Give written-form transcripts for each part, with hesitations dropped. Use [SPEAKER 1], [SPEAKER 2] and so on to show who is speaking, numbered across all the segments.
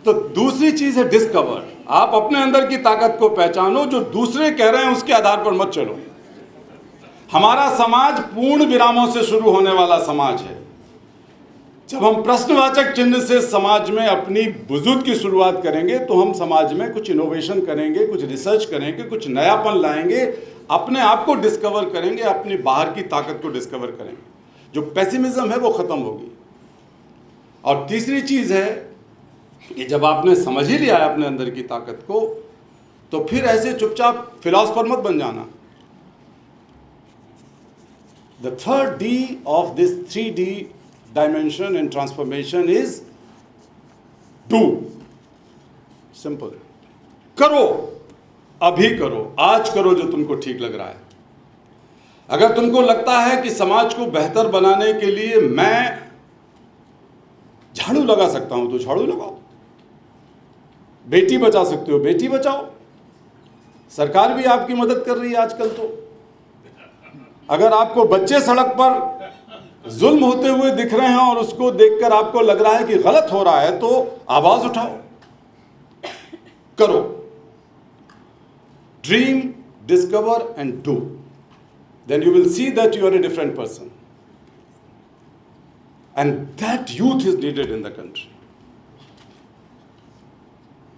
[SPEAKER 1] तो दूसरी चीज है डिस्कवर। आप अपने अंदर की ताकत को पहचानो, जो दूसरे कह रहे हैं उसके आधार पर मत चलो। हमारा समाज पूर्ण विरामों से शुरू होने वाला समाज है। जब हम प्रश्नवाचक चिन्ह से समाज में अपनी वजूद की शुरुआत करेंगे तो हम समाज में कुछ इनोवेशन करेंगे, कुछ रिसर्च करेंगे, कुछ नयापन लाएंगे, अपने आप को डिस्कवर करेंगे, अपनी बाहर की ताकत को डिस्कवर करेंगे। जो पेसिमिज्म है वो खत्म होगी। और तीसरी चीज है कि जब आपने समझ ही लिया है अपने अंदर की ताकत को, तो फिर ऐसे चुपचाप फिलॉसफर मत बन जाना। The third D of this 3D dimension and transformation is do. Simple. करो, अभी करो, आज करो जो तुमको ठीक लग रहा है। अगर तुमको लगता है कि समाज को बेहतर बनाने के लिए मैं झाड़ू लगा सकता हूं तो झाड़ू लगाओ, बेटी बचा सकते हो बेटी बचाओ। सरकार भी आपकी मदद कर रही है आजकल। तो अगर आपको बच्चे सड़क पर जुल्म होते हुए दिख रहे हैं और उसको देखकर आपको लग रहा है कि गलत हो रहा है, तो आवाज उठाओ, करो। Dream, discover and do, then you will see that you are a different person and that youth is needed in the country.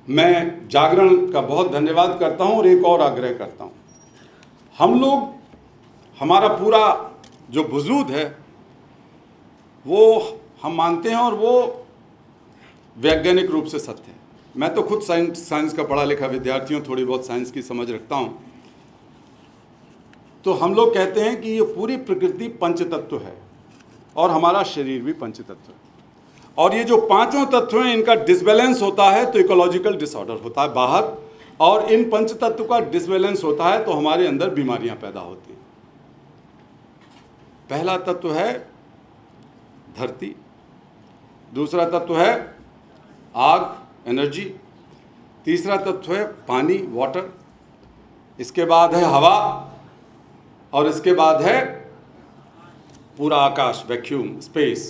[SPEAKER 1] मैं जागरण का बहुत धन्यवाद करता हूं और एक और आग्रह करता हूं। हम लोग, हमारा पूरा जो वजूद है वो हम मानते हैं और वो वैज्ञानिक रूप से सत्य है। मैं तो खुद साइंस का पढ़ा लिखा विद्यार्थी हूँ, थोड़ी बहुत साइंस की समझ रखता हूँ। तो हम लोग कहते हैं कि ये पूरी प्रकृति पंचतत्व है और हमारा शरीर भी पंचतत्व है। और ये जो पांचों तत्व हैं इनका डिसबैलेंस होता है तो इकोलॉजिकल डिसऑर्डर होता है बाहर, और इन पंचतत्व का डिसबैलेंस होता है तो हमारे अंदर बीमारियां पैदा होती हैं। पहला तत्व है धरती, दूसरा तत्व है आग एनर्जी, तीसरा तत्व है पानी वाटर, इसके बाद है हवा, और इसके बाद है पूरा आकाश वैक्यूम स्पेस।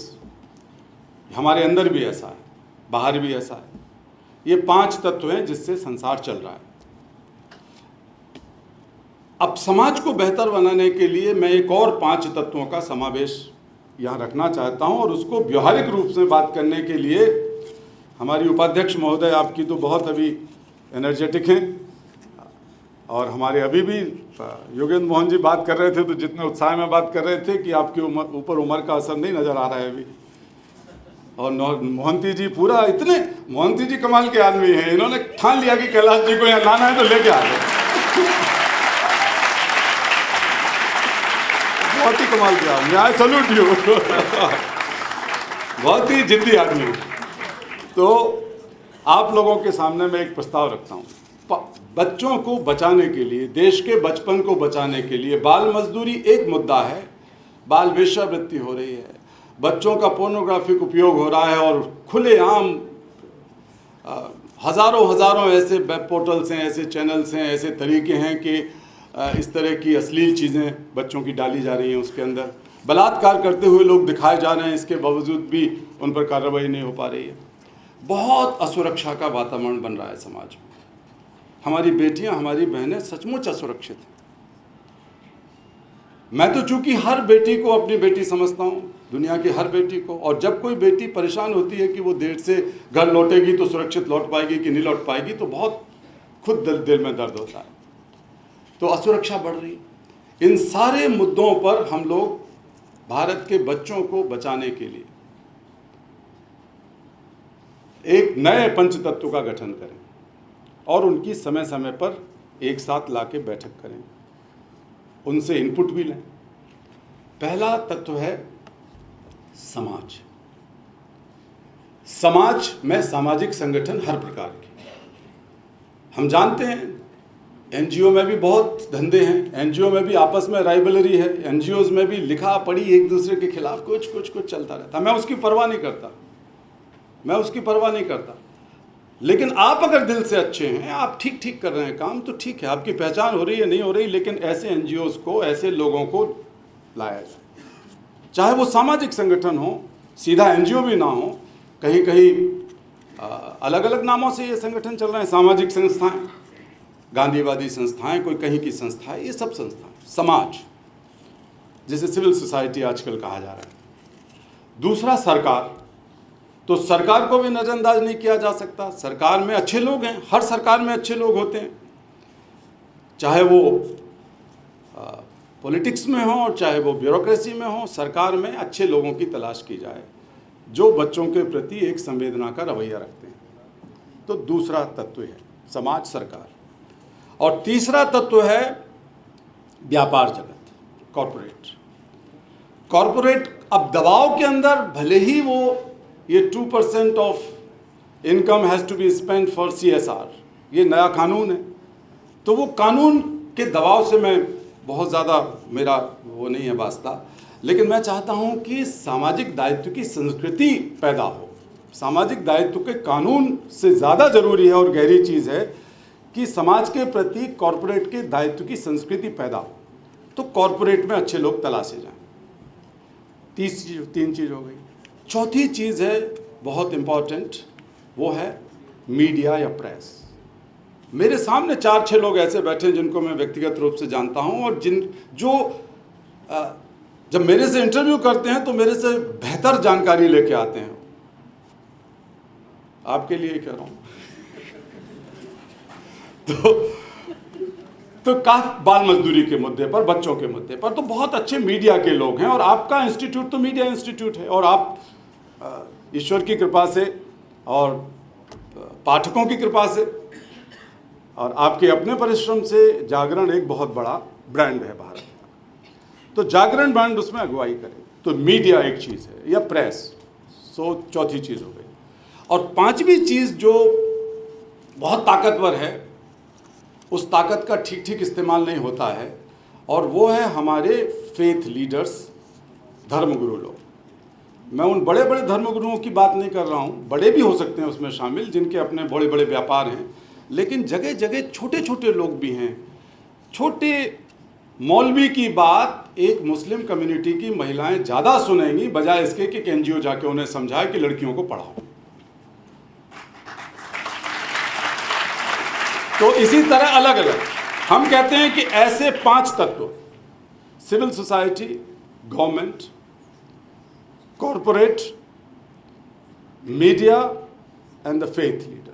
[SPEAKER 1] हमारे अंदर भी ऐसा है, बाहर भी ऐसा है। ये पांच तत्व हैं जिससे संसार चल रहा है। अब समाज को बेहतर बनाने के लिए मैं एक और पांच तत्वों का समावेश यहाँ रखना चाहता हूँ, और उसको व्यवहारिक रूप से बात करने के लिए हमारी उपाध्यक्ष महोदय, आपकी तो बहुत अभी एनर्जेटिक हैं, और हमारे अभी भी योगेंद्र मोहन जी बात कर रहे थे तो जितने उत्साह में बात कर रहे थे कि आपके ऊपर उम्र का असर नहीं नज़र आ रहा है अभी। और मोहंती जी पूरा, इतने मोहंती जी कमाल के आदमी हैं, इन्होंने ठान लिया कि कैलाश जी को यहाँ लाना है तो लेके आ गए। बहुत ही कमाल किया, मैं आई सल्यूट यू। बहुत ही जिद्दी आदमी। तो आप लोगों के सामने मैं एक प्रस्ताव रखता हूँ। बच्चों को बचाने के लिए, देश के बचपन को बचाने के लिए, बाल मजदूरी एक मुद्दा है, बाल वेश्यावृत्ति हो रही है, बच्चों का पोर्नोग्राफिक उपयोग हो रहा है, और खुलेआम हज़ारों ऐसे वेब पोर्टल्स हैं, ऐसे चैनल्स हैं, ऐसे तरीके हैं कि इस तरह की अश्लील चीज़ें बच्चों की डाली जा रही हैं। उसके अंदर बलात्कार करते हुए लोग दिखाए जा रहे हैं, इसके बावजूद भी उन पर कार्रवाई नहीं हो पा रही है। बहुत असुरक्षा का वातावरण बन रहा है समाज में। हमारी बेटियां, हमारी बहनें सचमुच असुरक्षित हैं। मैं तो चूंकि हर बेटी को अपनी बेटी समझता हूँ, दुनिया की हर बेटी को, और जब कोई बेटी परेशान होती है कि वो देर से घर लौटेगी तो सुरक्षित लौट पाएगी कि नहीं लौट पाएगी, तो बहुत खुद दिल में दर्द होता है। तो असुरक्षा बढ़ रही। इन सारे मुद्दों पर हम लोग भारत के बच्चों को बचाने के लिए एक नए पंचतत्व का गठन करें और उनकी समय समय पर एक साथ लाके बैठक करें, उनसे इनपुट भी लें। पहला तत्व है समाज। समाज में सामाजिक संगठन हर प्रकार के, हम जानते हैं एनजीओ में भी बहुत धंधे हैं, एनजीओ में भी आपस में राइवलरी है, एनजीओज में भी लिखा पढ़ी एक दूसरे के खिलाफ कुछ चलता रहता। मैं उसकी परवाह नहीं करता, लेकिन आप अगर दिल से अच्छे हैं, आप ठीक कर रहे हैं काम, तो ठीक है, आपकी पहचान हो रही है नहीं हो रही, लेकिन ऐसे एनजीओज को, ऐसे लोगों को लाया जाए। चाहे वो सामाजिक संगठन हो, सीधा एनजीओ भी ना हो, कहीं अलग अलग नामों से ये संगठन चल रहे हैं, सामाजिक संस्थाएं, गांधीवादी संस्थाएं, कोई कहीं की संस्थाएं, ये सब संस्थाएं, समाज जिसे सिविल सोसाइटी आजकल कहा जा रहा है। दूसरा सरकार, तो सरकार को भी नज़रअंदाज नहीं किया जा सकता। सरकार में अच्छे लोग हैं, हर सरकार में अच्छे लोग होते हैं, चाहे वो पॉलिटिक्स में हो और चाहे वो ब्यूरोक्रेसी में हो। सरकार में अच्छे लोगों की तलाश की जाए जो बच्चों के प्रति एक संवेदना का रवैया रखते हैं। तो दूसरा तत्व है समाज, सरकार। और तीसरा तत्व है व्यापार जगत, कॉरपोरेट। कॉरपोरेट अब दबाव के अंदर, भले ही वो ये 2% of income has to be spend for CSR, ये नया कानून है, तो वो कानून के दबाव से मैं बहुत ज़्यादा, मेरा वो नहीं है वास्ता, लेकिन मैं चाहता हूँ कि सामाजिक दायित्व की संस्कृति पैदा हो। सामाजिक दायित्व के कानून से ज़्यादा ज़रूरी है और गहरी चीज़ है कि समाज के प्रति कॉरपोरेट के दायित्व की संस्कृति पैदा हो, तो कॉरपोरेट में अच्छे लोग तलाशे जाएं। तीन चीज़ हो गई। चौथी चीज़ है बहुत इम्पॉर्टेंट, वो है मीडिया या प्रेस। मेरे सामने 4-6 लोग ऐसे बैठे हैं जिनको मैं व्यक्तिगत रूप से जानता हूं और जब मेरे से इंटरव्यू करते हैं तो मेरे से बेहतर जानकारी लेके आते हैं। आपके लिए कह रहा हूं। तो काफी बाल मजदूरी के मुद्दे पर, बच्चों के मुद्दे पर तो बहुत अच्छे मीडिया के लोग हैं। और आपका इंस्टीट्यूट तो मीडिया इंस्टीट्यूट है, और आप ईश्वर की कृपा से और पाठकों की कृपा से और आपके अपने परिश्रम से जागरण एक बहुत बड़ा ब्रांड है भारत का। तो जागरण ब्रांड उसमें अगुवाई करे। तो मीडिया एक चीज़ है, या प्रेस, सो चौथी चीज़ हो गई। और पांचवी चीज़ जो बहुत ताकतवर है, उस ताकत का ठीक ठीक इस्तेमाल नहीं होता है, और वो है हमारे फेथ लीडर्स, धर्मगुरु लोग। मैं उन बड़े बड़े धर्मगुरुओं की बात नहीं कर रहा हूँ, बड़े भी हो सकते हैं उसमें शामिल, जिनके अपने बड़े बड़े व्यापार हैं, लेकिन जगह जगह छोटे छोटे लोग भी हैं। छोटे मौलवी की बात एक मुस्लिम कम्युनिटी की महिलाएं ज़्यादा सुनेंगी, बजाय इसके कि NGO जाके उन्हें समझाए कि लड़कियों को पढ़ाओ। तो इसी तरह अलग अलग हम कहते हैं कि ऐसे 5 तत्व, civil society, government, corporate, media and the faith leader,